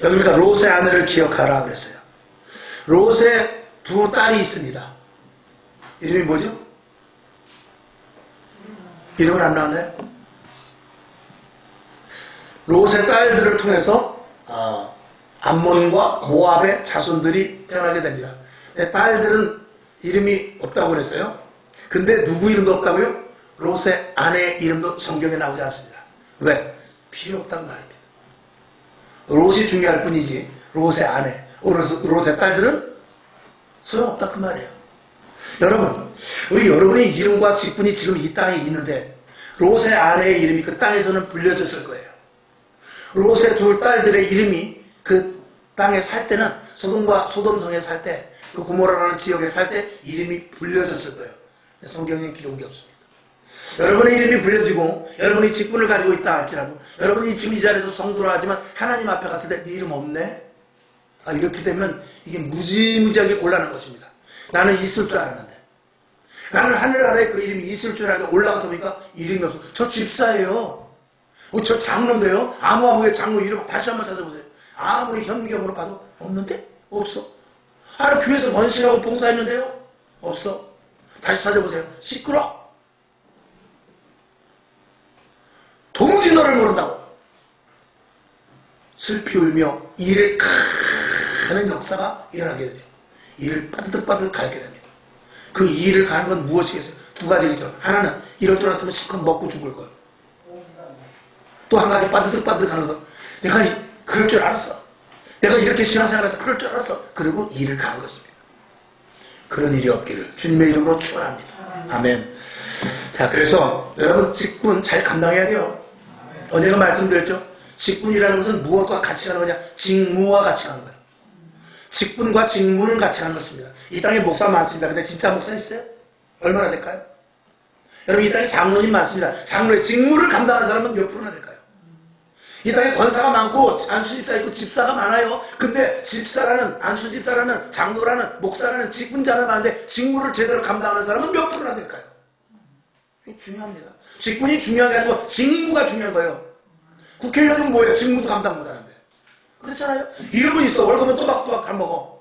여기 보니까 롯의 아내를 기억하라 그랬어요. 롯의 두 딸이 있습니다. 이름이 뭐죠? 이름은 안 나왔나요? 롯의 딸들을 통해서 암몬과 모압의 자손들이 태어나게 됩니다. 딸들은 이름이 없다고 그랬어요. 근데 누구 이름도 없다고요? 롯의 아내의 이름도 성경에 나오지 않습니다. 왜? 필요 없다는 말입니다. 롯이 중요할 뿐이지 롯의 아내, 롯의 딸들은 소용없다 그 말이에요. 여러분, 우리 여러분의 이름과 직분이 지금 이 땅에 있는데 롯의 아내의 이름이 그 땅에서는 불려졌을 거예요. 롯의 두 딸들의 이름이 그 땅에 살 때는 소돔성에 살 때, 그 고모라라는 지역에 살 때 이름이 불려졌을 거예요. 성경에는 기록이 없습니다. 여러분의 이름이 불려지고 여러분이 직분을 가지고 있다 할지라도 여러분이 지금 이 자리에서 성도라 하지만 하나님 앞에 갔을 때 네 이름 없네? 이렇게 되면 이게 무지무지하게 곤란한 것입니다. 나는 있을 줄 알았는데, 나는 하늘나라에 그 이름이 있을 줄 알았는데 올라가서 보니까 이름이 없어. 저 집사예요. 저 장로인데요. 아무의 장로 이름 다시 한번 찾아보세요. 아무리 현미경으로 봐도 없는데? 없어. 나 교회에서 번신하고 봉사했는데요? 없어. 다시 찾아보세요. 시끄러. 도무지 너를 모른다고. 슬피 울며 이를 가는 역사가 일어나게 되죠. 이를 빠드득빠드득 갈게 됩니다. 그 일을 가는 건 무엇이겠어요? 두 가지겠죠. 하나는 이럴 줄 알았으면 실컷 먹고 죽을 걸. 또 한 가지 빠드득빠드득 하는 것. 내가 그럴 줄 알았어. 내가 이렇게 신앙생활할 때 그럴 줄 알았어. 그리고 일을 가는 것입니다. 그런 일이 없기를 주님의 이름으로 축원합니다. 아멘. 자, 그래서 여러분 직분 잘 감당해야 돼요. 언젠가 말씀드렸죠? 직분이라는 것은 무엇과 같이 가는 거냐? 직무와 같이 가는 거예요. 직분과 직무는 같이 가는 것입니다. 이 땅에 목사 많습니다. 근데 진짜 목사 있어요? 얼마나 될까요? 여러분 이 땅에 장로님 많습니다. 장로의 직무를 감당하는 사람은 몇 프로나 될까요? 이 땅에 권사가 많고 안수집사 있고 집사가 많아요. 근데 집사라는, 안수집사라는, 장로라는, 목사라는 직분자는 많은데 직무를 제대로 감당하는 사람은 몇 프로나 될까요? 이게 중요합니다. 직분이 중요한 게 아니고 직무가 중요한 거예요. 국회의원은 뭐예요? 직무도 감당 못하는데. 그렇잖아요. 이름은 있어. 월급은 또박또박 잘 먹어.